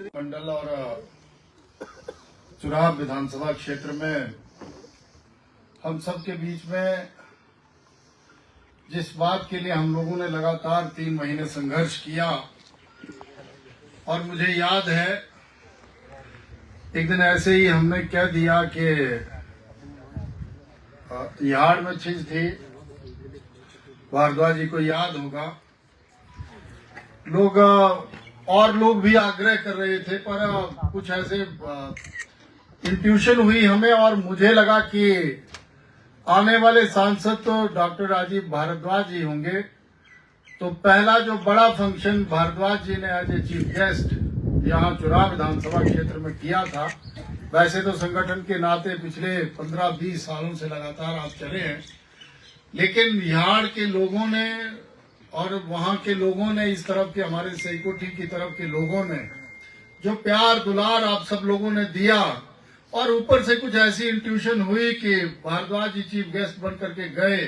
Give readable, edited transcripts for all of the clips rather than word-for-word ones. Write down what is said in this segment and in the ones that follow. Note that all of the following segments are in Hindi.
मंडल और चुनाव विधानसभा क्षेत्र में हम सब के बीच में जिस बात के लिए हम लोगों ने लगातार 3 महीने संघर्ष किया, और मुझे याद है एक दिन ऐसे ही हमने कह दिया कि यार्ड में चीज थी, भारद्वाज जी को याद होगा, लोग और लोग भी आग्रह कर रहे थे, पर कुछ ऐसे इंट्यूशन हुई हमें और मुझे लगा कि आने वाले सांसद तो डॉक्टर राजीव भारद्वाज जी होंगे, तो पहला जो बड़ा फंक्शन भारद्वाज जी ने एज ए चीफ गेस्ट यहाँ चुनाव विधानसभा क्षेत्र में किया था। वैसे तो संगठन के नाते पिछले 15-20 सालों से लगातार आप चले हैं, लेकिन बिहार के लोगों ने और वहां के लोगों ने, इस तरफ के हमारे सैकोठी की तरफ के लोगों ने जो प्यार दुलार आप सब लोगों ने दिया, और ऊपर से कुछ ऐसी इंट्यूशन हुई कि भारद्वाज जी चीफ गेस्ट बन करके गए,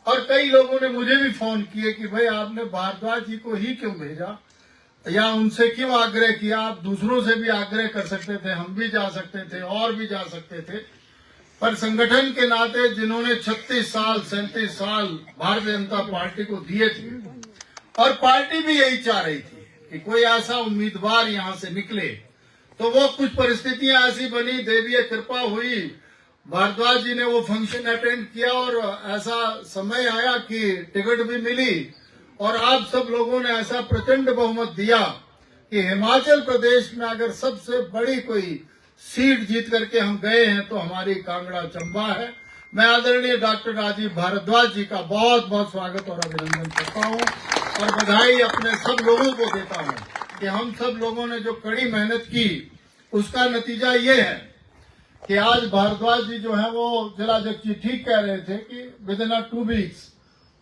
और कई लोगों ने मुझे भी फोन किए कि भाई आपने भारद्वाज जी को ही क्यों भेजा या उनसे क्यों आग्रह किया, आप दूसरों से भी आग्रह कर सकते थे, हम भी जा सकते थे और भी जा सकते थे, पर संगठन के नाते जिन्होंने 36 साल 37 साल भारतीय जनता पार्टी को दिए थे, और पार्टी भी यही चाह रही थी कि कोई ऐसा उम्मीदवार यहाँ से निकले, तो वो कुछ परिस्थितियां ऐसी बनी, देवीय कृपा हुई, भारद्वाज जी ने वो फंक्शन अटेंड किया और ऐसा समय आया कि टिकट भी मिली, और आप सब लोगों ने ऐसा प्रचंड बहुमत दिया कि हिमाचल प्रदेश में अगर सबसे बड़ी कोई सीट जीत करके हम गए हैं तो हमारी कांगड़ा चंबा है। मैं आदरणीय डॉक्टर राजीव भारद्वाज जी का बहुत बहुत स्वागत और अभिनंदन करता हूं, और बधाई अपने सब लोगों को देता हूं कि हम सब लोगों ने जो कड़ी मेहनत की उसका नतीजा ये है कि आज भारद्वाज जी जो है वो जिलाध्यक्ष जी ठीक कह रहे थे कि विद इन 2 वीक्स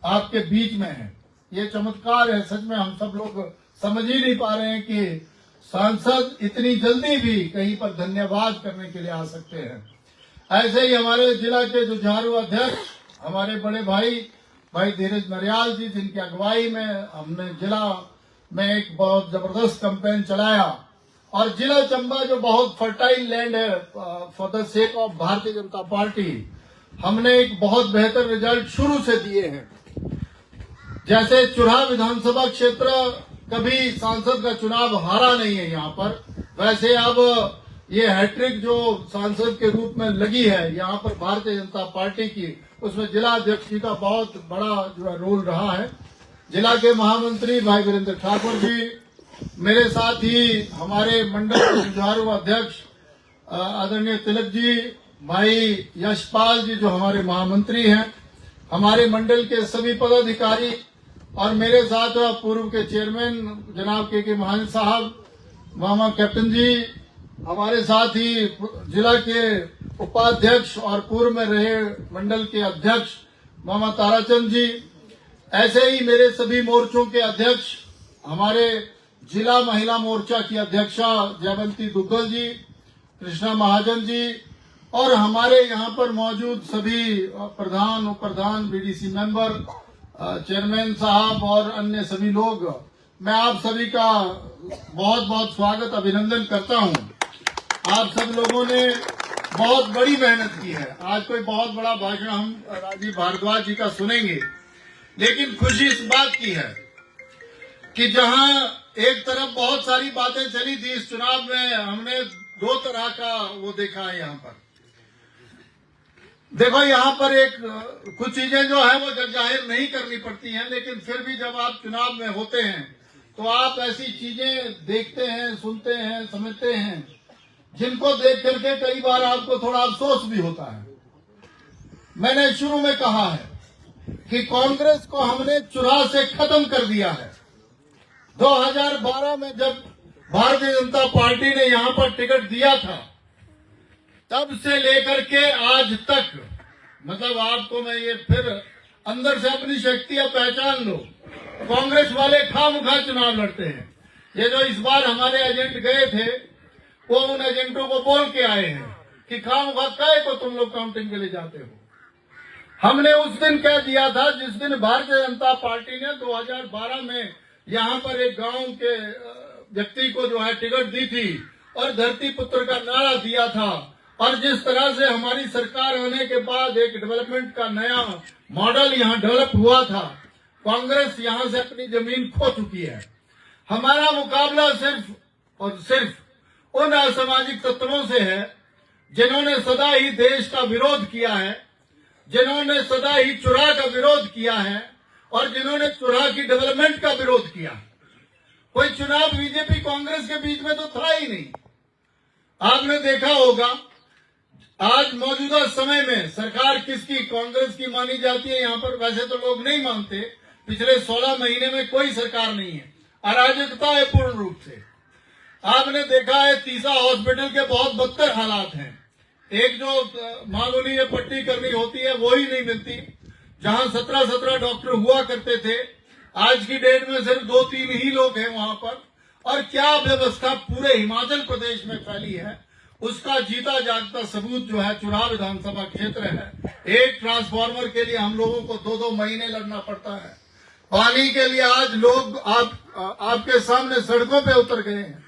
आपके बीच में है। ये चमत्कार है, सच में हम सब लोग समझ ही नहीं पा रहे हैं कि सांसद इतनी जल्दी भी कहीं पर धन्यवाद करने के लिए आ सकते हैं। ऐसे ही हमारे जिला के जो झारू अध्यक्ष हमारे बड़े भाई धीरज नरियाल जी, जिनकी अगुवाई में हमने जिला में एक बहुत जबरदस्त कैंपेन चलाया, और जिला चंबा जो बहुत फर्टाइल लैंड है for the sake of Bharatiya Janata party, हमने एक बहुत बेहतर रिजल्ट शुरू से दिए हैं। जैसे चुनाव विधानसभा क्षेत्र कभी सांसद का चुनाव हारा नहीं है यहाँ पर, वैसे अब ये हैट्रिक जो सांसद के रूप में लगी है यहाँ पर भारतीय जनता पार्टी की, उसमें जिला अध्यक्ष जी का बहुत बड़ा जो है रोल रहा है। जिला के महामंत्री भाई वीरेंद्र ठाकुर जी, मेरे साथ ही हमारे मंडल के जुझारू अध्यक्ष आदरणीय तिलक जी, भाई यशपाल जी जो हमारे महामंत्री हैं, हमारे मंडल के सभी पदाधिकारी, और मेरे साथ पूर्व के चेयरमैन जनाब के महाजन साहब, मामा कैप्टन जी, हमारे साथ ही जिला के उपाध्यक्ष और पूर्व में रहे मंडल के अध्यक्ष मामा ताराचंद जी, ऐसे ही मेरे सभी मोर्चों के अध्यक्ष, हमारे जिला महिला मोर्चा की अध्यक्षा जयवंती दुग्गल जी, कृष्णा महाजन जी, और हमारे यहाँ पर मौजूद सभी प्रधान उप प्रधान बीडीसी मेंबर, चेयरमैन साहब और अन्य सभी लोग, मैं आप सभी का बहुत बहुत स्वागत अभिनंदन करता हूं। आप सब लोगों ने बहुत बड़ी मेहनत की है। आज कोई बहुत बड़ा भाषण हम राजीव भारद्वाज जी का सुनेंगे, लेकिन खुशी इस बात की है कि जहां एक तरफ बहुत सारी बातें चली थी इस चुनाव में, हमने 2 तरह का वो देखा है। यहाँ पर देखो, यहाँ पर एक कुछ चीजें जो है वो जग जाहिर नहीं करनी पड़ती हैं, लेकिन फिर भी जब आप चुनाव में होते हैं तो आप ऐसी चीजें देखते हैं, सुनते हैं, समझते हैं, जिनको देख करके कई बार आपको थोड़ा अफसोस भी होता है। मैंने शुरू में कहा है कि कांग्रेस को हमने चुनाव से खत्म कर दिया है। 2012 में जब भारतीय जनता पार्टी ने यहाँ पर टिकट दिया था, तब से लेकर के आज तक, मतलब आपको मैं ये फिर अंदर से अपनी शक्तियां पहचान लो, कांग्रेस वाले खामखा चुनाव लड़ते हैं। ये जो इस बार हमारे एजेंट गए थे, वो उन एजेंटों को बोल के आए हैं कि खामखा काहे को तुम लोग काउंटिंग के लिए जाते हो। हमने उस दिन कह दिया था जिस दिन भारतीय जनता पार्टी ने 2012 में यहाँ पर एक गांव के व्यक्ति को जो है टिकट दी थी और धरती पुत्र का नारा दिया था, और जिस तरह से हमारी सरकार आने के बाद एक डेवलपमेंट का नया मॉडल यहाँ डेवलप हुआ था, कांग्रेस यहाँ से अपनी जमीन खो चुकी है। हमारा मुकाबला सिर्फ और सिर्फ उन असामाजिक तत्वों से है जिन्होंने सदा ही देश का विरोध किया है, जिन्होंने सदा ही चुनाव का विरोध किया है और जिन्होंने चुनाव की डेवलपमेंट का विरोध किया। कोई चुनाव बीजेपी कांग्रेस के बीच में तो था ही नहीं। आपने देखा होगा आज मौजूदा समय में सरकार किसकी, कांग्रेस की मानी जाती है यहाँ पर। वैसे तो लोग नहीं मानते, पिछले 16 महीने में कोई सरकार नहीं है, अराजकता है पूर्ण रूप से। आपने देखा है तीसा हॉस्पिटल के बहुत बदतर हालात हैं। एक जो मामूली पट्टी करनी होती है वो ही नहीं मिलती। जहां 17 डॉक्टर हुआ करते थे, आज की डेट में सिर्फ 2-3 ही लोग हैं वहां पर। और क्या व्यवस्था पूरे हिमाचल प्रदेश में फैली है, उसका जीता जागता सबूत जो है चुनाव विधानसभा क्षेत्र है। एक ट्रांसफार्मर के लिए हम लोगों को 2-2 महीने लड़ना पड़ता है। पानी के लिए आज लोग आपके सामने सड़कों पे उतर गए हैं।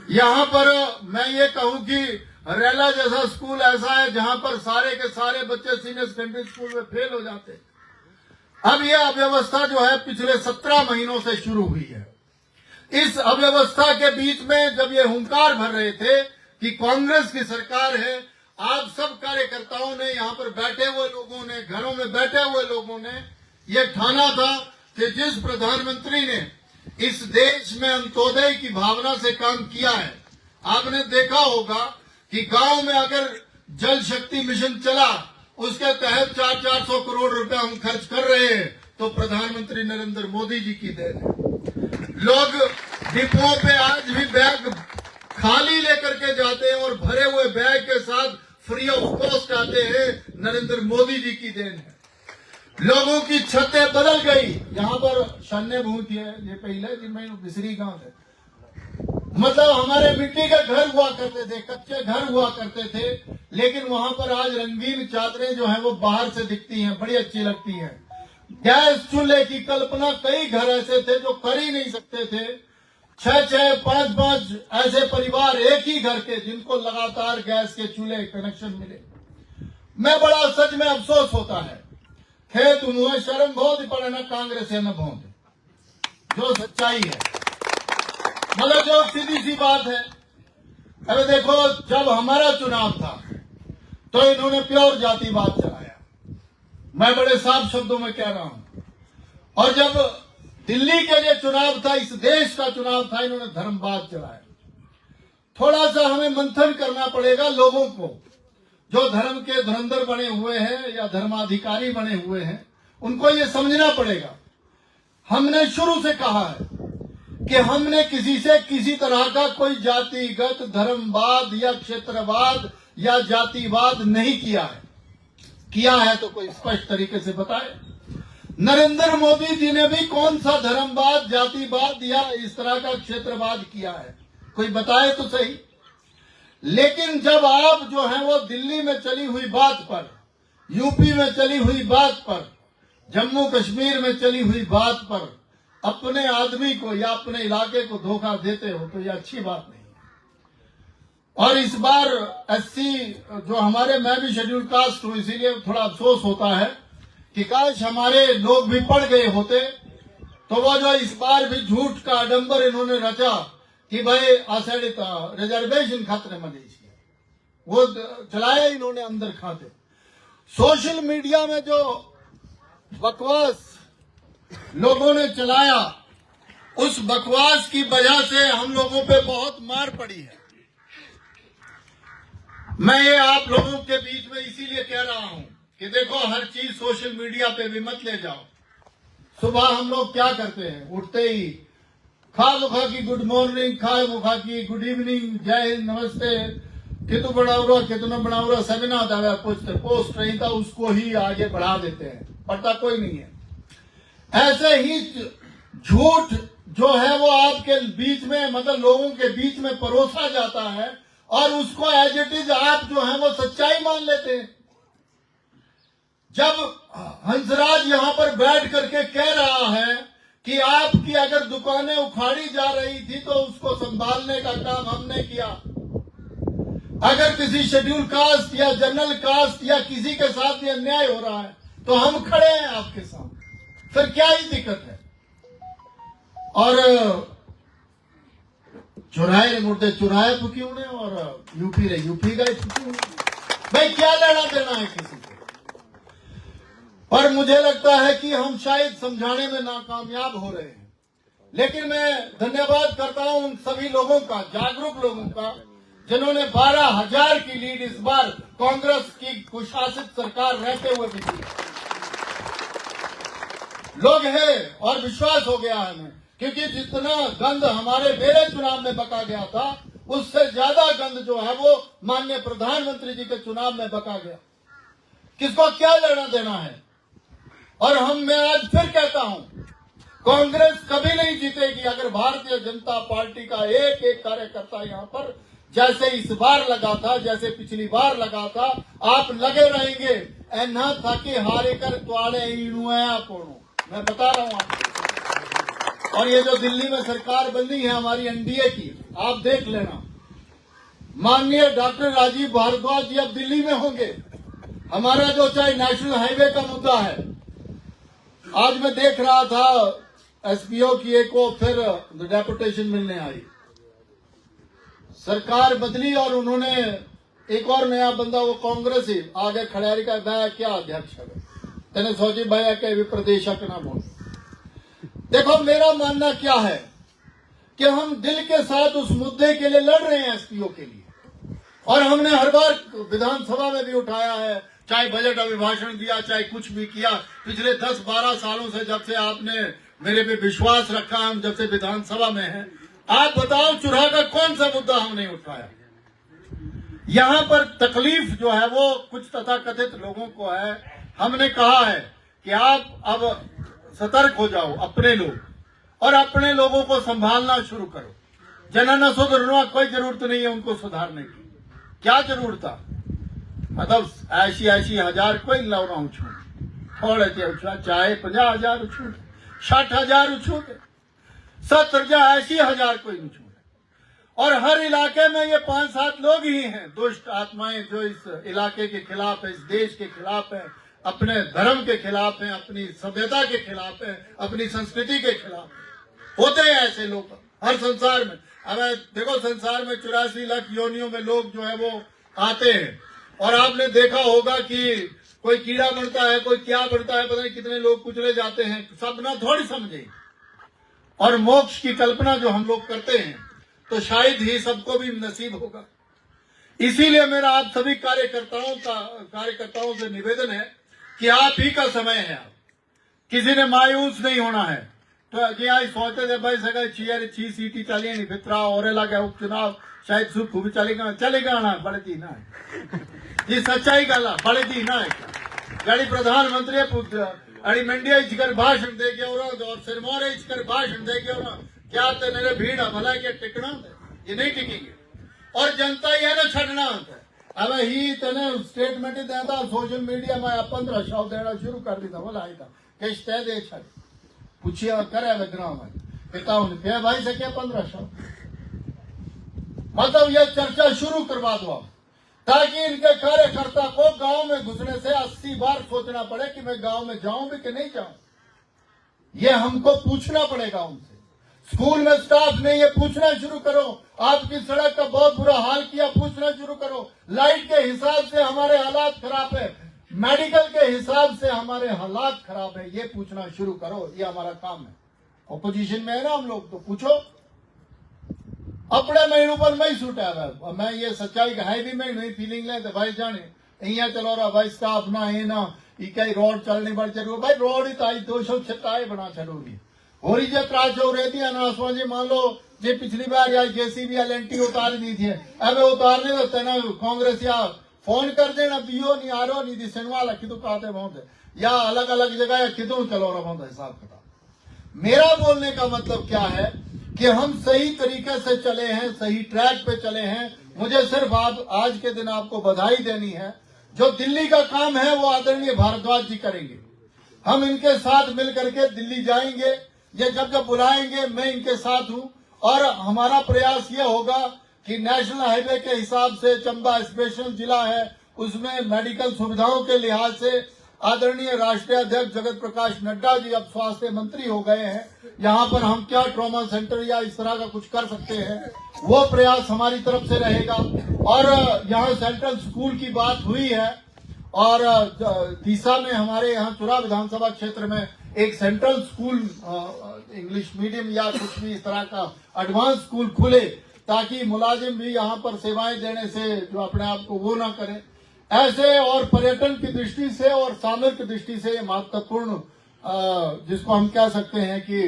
यहाँ पर मैं ये कहूँ कि रेला जैसा स्कूल ऐसा है जहाँ पर सारे के सारे बच्चे सीनियर सेकेंडरी स्कूल में फेल हो जाते हैं। अब ये अव्यवस्था जो है पिछले 17 महीनों से शुरू हुई है। इस अव्यवस्था के बीच में जब ये हुंकार भर रहे थे कि कांग्रेस की सरकार है, आप सब कार्यकर्ताओं ने, यहाँ पर बैठे हुए लोगों ने, घरों में बैठे हुए लोगों ने ये ठाना था कि जिस प्रधानमंत्री ने इस देश में अंत्योदय की भावना से काम किया है, आपने देखा होगा कि गांव में अगर जल शक्ति मिशन चला, उसके तहत 400 करोड़ रुपए हम खर्च कर रहे हैं, तो प्रधानमंत्री नरेंद्र मोदी जी की देन है। लोग डिपों पे आज भी बैग खाली लेकर के जाते हैं और भरे हुए बैग के साथ फ्री ऑफ कॉस्ट आते हैं, नरेंद्र मोदी जी की देन है। लोगों की छतें बदल गई। यहाँ पर शन्य भूत है ये पहले जी मैं बिसरी गांव है, मतलब हमारे मिट्टी के घर हुआ करते थे, कच्चे घर हुआ करते थे, लेकिन वहां पर आज रंगीन चादरें जो है वो बाहर से दिखती हैं, बड़ी अच्छी लगती हैं। गैस चूल्हे की कल्पना कई घर ऐसे थे जो कर ही नहीं सकते थे। 6-6, 5-5 ऐसे परिवार एक ही घर के, जिनको लगातार गैस के चूल्हे कनेक्शन मिले। मैं बड़ा सच में अफसोस होता है, खेत मुझे शर्म बहुत ही पड़े, न कांग्रेस है न बहुत, जो सच्चाई है, मतलब जो सीधी सी बात है। अरे देखो, जब हमारा चुनाव था तो इन्होंने प्योर जातिवाद चलाया, मैं बड़े साफ शब्दों में कह रहा हूं। और जब दिल्ली के लिए चुनाव था, इस देश का चुनाव था, इन्होंने धर्मवाद चलाया। थोड़ा सा हमें मंथन करना पड़ेगा लोगों को, जो धर्म के धुरंधर बने हुए हैं या धर्माधिकारी बने हुए हैं, उनको ये समझना पड़ेगा। हमने शुरू से कहा है कि हमने किसी से किसी तरह का कोई जातिगत धर्मवाद या क्षेत्रवाद या जातिवाद नहीं किया है। किया है तो कोई स्पष्ट तरीके से बताए। नरेंद्र मोदी जी ने भी कौन सा धर्मवाद, जातिवाद या इस तरह का क्षेत्रवाद किया है, कोई बताए तो सही। लेकिन जब आप जो है वो दिल्ली में चली हुई बात पर, यूपी में चली हुई बात पर, जम्मू कश्मीर में चली हुई बात पर अपने आदमी को या अपने इलाके को धोखा देते हो, तो यह अच्छी बात नहीं है। और इस बार एससी जो हमारे, मैं भी शेड्यूल कास्ट हूं, इसीलिए थोड़ा अफसोस होता है कि काश हमारे लोग भी पढ़ गए होते, तो वो जो इस बार भी झूठ का आडंबर इन्होंने रचा कि भाई आषाढ़ित रिजर्वेशन खतरे में नहीं, वो चलाया इन्होंने अंदर खाते। सोशल मीडिया में जो बकवास लोगों ने चलाया, उस बकवास की वजह से हम लोगों पे बहुत मार पड़ी है। मैं ये आप लोगों के बीच में इसीलिए कह रहा हूं कि देखो, हर चीज सोशल मीडिया पे भी मत ले जाओ। सुबह हम लोग क्या करते हैं, उठते ही खा मुखा की गुड मॉर्निंग, खा मुखा की गुड इवनिंग, जय हिंद, नमस्ते, कितु बनाऊरा, कितना बनाऊरा, सगना दावा पूछते, पोस्ट रही था उसको ही आगे बढ़ा देते हैं, पढ़ता कोई नहीं है। ऐसे ही झूठ जो है वो आपके बीच में, मतलब लोगों के बीच में परोसा जाता है और उसको एज इट इज आप जो है वो सच्चाई मान लेते हैं। जब हंसराज यहां पर बैठ करके कह रहा है कि आपकी अगर दुकानें उखाड़ी जा रही थी तो उसको संभालने का काम हमने किया। अगर किसी शेड्यूल कास्ट या जनरल कास्ट या किसी के साथ भी अन्याय हो रहा है तो हम खड़े हैं आपके साथ, फिर क्या ही दिक्कत है। और चुराए मुर्दे चुराए फुकी उन्हें और यूपी रे यूपी गए फुकी उन्हें, भाई क्या लेना देना है किसी को। और मुझे लगता है कि हम शायद समझाने में नाकामयाब हो रहे हैं, लेकिन मैं धन्यवाद करता हूं उन सभी लोगों का, जागरूक लोगों का, जिन्होंने 12,000 की लीड इस बार कांग्रेस की कुशासित सरकार रहते हुए भी दी। लोग हैं और विश्वास हो गया है हमें, क्योंकि जितना गंद हमारे मेरे चुनाव में बका गया था उससे ज्यादा गंद जो है वो माननीय प्रधानमंत्री जी के चुनाव में बका गया। किसको क्या लेना देना है। और मैं आज फिर कहता हूं, कांग्रेस कभी नहीं जीतेगी अगर भारतीय जनता पार्टी का एक एक कार्यकर्ता यहां पर जैसे इस बार लगा था, जैसे पिछली बार लगा था, आप लगे रहेंगे। ऐना था कि हारे कर त्वाड़े इनुआ पोणो, मैं बता रहा हूं आपको। और ये जो दिल्ली में सरकार बनी है हमारी एनडीए की, आप देख लेना, माननीय डॉक्टर राजीव भारद्वाज जी अब दिल्ली में होंगे। हमारा जो चाहे नेशनल हाईवे का मुद्दा है, आज मैं देख रहा था एसपीओ की एक को फिर डेपुटेशन मिलने आई, सरकार बदली और उन्होंने एक और नया बंदा वो कांग्रेस ही आगे खड़े का मैं क्या अध्यक्ष है तेने सोची भाई के भी प्रदेशक ना बोल। देखो मेरा मानना क्या है कि हम दिल के साथ उस मुद्दे के लिए लड़ रहे हैं, एसपीओ के लिए, और हमने हर बार विधानसभा में भी उठाया है, चाहे बजट अभिभाषण दिया, चाहे कुछ भी किया। पिछले 10-12 सालों से जब से आपने मेरे पे विश्वास रखा, हम जब से विधानसभा में हैं, आप बताओ चुनाव का कौन सा मुद्दा हमने उठाया। यहां पर तकलीफ जो है वो कुछ तथाकथित लोगों को है। हमने कहा है कि आप अब सतर्क हो जाओ अपने लोग, और अपने लोगों को संभालना शुरू करो। जनना सुधरना कोई जरूरत नहीं है उनको सुधारने की, क्या जरूरत था। मतलब ऐसी हजार कोई लौरा उछू थोड़े उछा, चाहे 50,000 उछू, 60,000 उछू, 70,000 ऐसी हजार कोई उछू। और हर इलाके में ये 5-7 लोग ही हैं दुष्ट आत्माएं जो इस इलाके के खिलाफ है, इस देश के खिलाफ है, अपने धर्म के खिलाफ है, अपनी सभ्यता के खिलाफ है, अपनी संस्कृति के खिलाफ है। होते हैं ऐसे लोग हर संसार में। अब देखो संसार में 84 लाख योनियों में लोग जो है वो आते हैं, और आपने देखा होगा कि कोई कीड़ा बढ़ता है, कोई क्या बढ़ता है, पता नहीं कितने लोग कुचले जाते हैं, सब ना थोड़ी समझे। और मोक्ष की कल्पना जो हम लोग करते हैं तो शायद ही सबको भी नसीब होगा। इसीलिए मेरा आप सभी कार्यकर्ताओं से निवेदन है कि आप ही का समय है, आप किसी ने मायूस नहीं होना है। तो आज सोचते थे भाई सगा 6 सीटी चलिए नहीं फितरा और लगा उपचुनाव शायद सुख भी चलेगा ना बड़ती ना जी सच्चाई गल बड़ती ना गाड़ी प्रधानमंत्री अड़ी मंडिया इचकर भाषण दे के और सिरमौर इचकर भाषण दे के क्या तेरे भीड़ भला के टिकना ये नहीं टिकेंगे, और जनता ये ना छड़ना होता है। अब ही तेने स्टेटमेंट ही देता सोशल मीडिया में 1500 देना शुरू कर दी था, बोला आई था किस तय दे छड़ पूछिए करे विग्राम पिता उन्हें भाई से क्या 1500, मतलब ये चर्चा शुरू करवा दो ताकि इनके कार्यकर्ता को गांव में घुसने से 80 बार सोचना पड़े कि मैं गांव में जाऊं भी कि नहीं जाऊं। ये हमको पूछना पड़ेगा उनसे। स्कूल में स्टाफ ने ये पूछना शुरू करो, आपकी सड़क का बहुत बुरा हाल किया, पूछना शुरू करो। लाइट के हिसाब से हमारे हालात खराब है, मेडिकल के हिसाब से हमारे हालात खराब है, ये पूछना शुरू करो। ये हमारा काम है। ऑपोजिशन में है ना हम लोग, तो पूछो। अपने महीनों पर मैं छूटा है, मैं ये सच्चाई है भी मैं नहीं फीलिंग ले भाई जाने अहिया चलो रहा भाई स्टाफ ना है ना इकाई रोड चलने बड़ चलो भाई रोड ही ताई 206 बना चलोगी हो रही जो त्रास हो रही थी अनासवा जी मान लो जे पिछली बार या जेसीबी या लेंटी उतार दी थी, अब उतारने होते ना कांग्रेस या फोन कर देना पियो नहीं आ रहा नहीं दिशन वाला कितु कहते बहुत या अलग अलग जगह या कितु चलो रहा बहुत हिसाब किताब। मेरा बोलने का मतलब क्या है कि हम सही तरीके से चले हैं, सही ट्रैक पे चले हैं। मुझे सिर्फ आज के दिन आपको बधाई देनी है। जो दिल्ली का काम है वो आदरणीय भारद्वाज जी करेंगे। हम इनके साथ मिलकर के दिल्ली जाएंगे, ये जब जब बुलाएंगे मैं इनके साथ हूं। और हमारा प्रयास ये होगा कि नेशनल हाईवे के हिसाब से चंबा स्पेशल जिला है, उसमें मेडिकल सुविधाओं के लिहाज से आदरणीय राष्ट्रीय अध्यक्ष जगत प्रकाश नड्डा जी अब स्वास्थ्य मंत्री हो गए हैं, यहाँ पर हम क्या ट्रॉमा सेंटर या इस तरह का कुछ कर सकते हैं, वो प्रयास हमारी तरफ से रहेगा। और यहाँ सेंट्रल स्कूल की बात हुई है और तीसा में हमारे यहाँ चुरा विधानसभा क्षेत्र में एक सेंट्रल स्कूल इंग्लिश मीडियम या कुछ भी इस तरह का एडवांस स्कूल खुले, ताकि मुलाजिम भी यहाँ पर सेवाएं देने से जो अपने आप को वो ना करें। ऐसे और पर्यटन की दृष्टि से और सामरिक दृष्टि से महत्वपूर्ण जिसको हम कह सकते हैं कि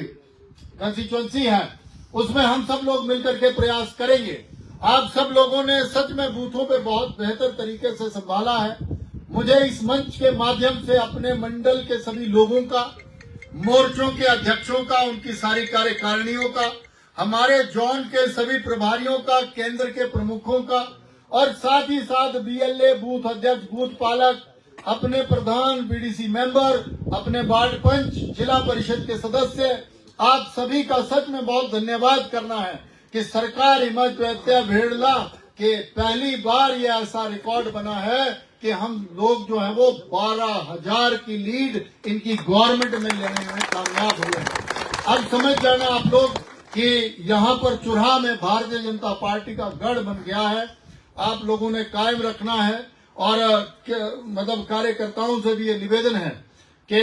कंस्टिट्यूएंसी है, उसमें हम सब लोग मिलकर के प्रयास करेंगे। आप सब लोगों ने सच में बूथों पे बहुत बेहतर तरीके से संभाला है। मुझे इस मंच के माध्यम से अपने मंडल के सभी लोगों का, मोर्चों के अध्यक्षों का, उनकी सारी कार्यकारिणियों का, हमारे जोन के सभी प्रभारियों का, केंद्र के प्रमुखों का और साथ ही साथ बीएलए, बूथ अध्यक्ष, बूथ पालक, अपने प्रधान, बीडीसी मेंबर, अपने वार्ड पंच, जिला परिषद के सदस्य, आप सभी का सच में बहुत धन्यवाद करना है कि सरकार हिम्मत वैद्या भेड़ला के पहली बार ये ऐसा रिकॉर्ड बना है कि हम लोग जो है वो 12,000 की लीड इनकी गवर्नमेंट में लेने में कामयाब हुए। अब समझ जाना आप लोग कि यहाँ पर चुराह में भारतीय जनता पार्टी का गढ़ बन गया है। आप लोगों ने कायम रखना है और मतलब कार्यकर्ताओं से भी ये निवेदन है कि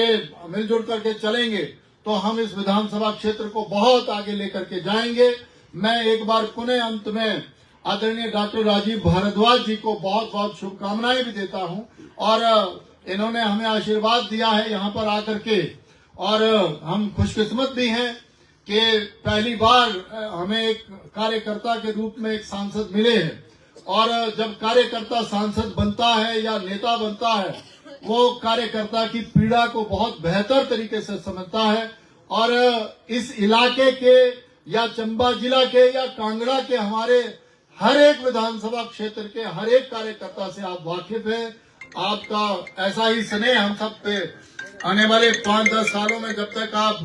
मिलजुल करके चलेंगे तो हम इस विधानसभा क्षेत्र को बहुत आगे लेकर के जाएंगे। मैं एक बार पुनः अंत में आदरणीय डॉक्टर राजीव भारद्वाज जी को बहुत बहुत शुभकामनाएं भी देता हूं और इन्होंने हमें आशीर्वाद दिया है यहाँ पर आकर के, और हम खुशकिस्मत भी हैं कि पहली बार हमें एक कार्यकर्ता के रूप में एक सांसद मिले हैं। और जब कार्यकर्ता सांसद बनता है या नेता बनता है, वो कार्यकर्ता की पीड़ा को बहुत बेहतर तरीके से समझता है। और इस इलाके के या चंबा जिला के या कांगड़ा के हमारे हर एक विधानसभा क्षेत्र के हर एक कार्यकर्ता से आप वाकिफ हैं। आपका ऐसा ही स्नेह हम सब पे आने वाले 5-10 सालों में जब तक आप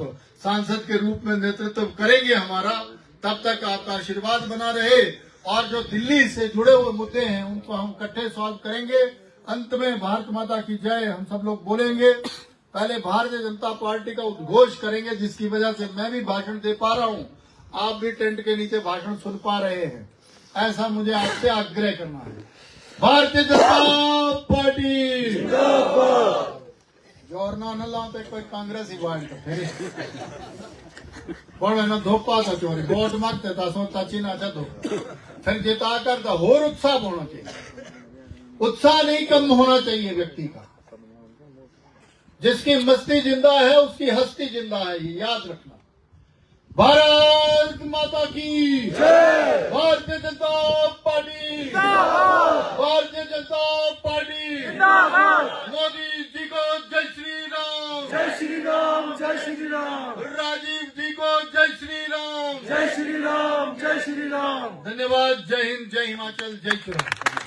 सांसद के रूप में नेतृत्व करेंगे हमारा, तब तक आपका आशीर्वाद बना रहे। और जो दिल्ली से जुड़े हुए मुद्दे हैं उनको हम इकट्ठे सॉल्व करेंगे। अंत में भारत माता की जय हम सब लोग बोलेंगे। पहले भारतीय जनता पार्टी का उद्घोष करेंगे, जिसकी वजह से मैं भी भाषण दे पा रहा हूं, आप भी टेंट के नीचे भाषण सुन पा रहे हैं। ऐसा मुझे आपसे आग्रह करना है। भारतीय जनता पार्टी जोरना न लाओ तो कोई कांग्रेस ही बांट फिर धोपा था चोरी वोट मांगते था सोचता चीना चो फिर जिता कर तो और उत्साह होना चाहिए। उत्साह नहीं कम होना चाहिए व्यक्ति का। जिसकी मस्ती जिंदा है उसकी हस्ती जिंदा है, ये याद रखना। भारत माता की जय। भारतीय जनता पार्टी, भारतीय जनता पार्टी, मोदी जी को जय श्री राम, जय श्री राम, जय श्री राम। राजीव जी को जय श्री राम, जय श्री राम, जय श्री राम। धन्यवाद। जय हिंद, जय हिमाचल, जय श्री राम।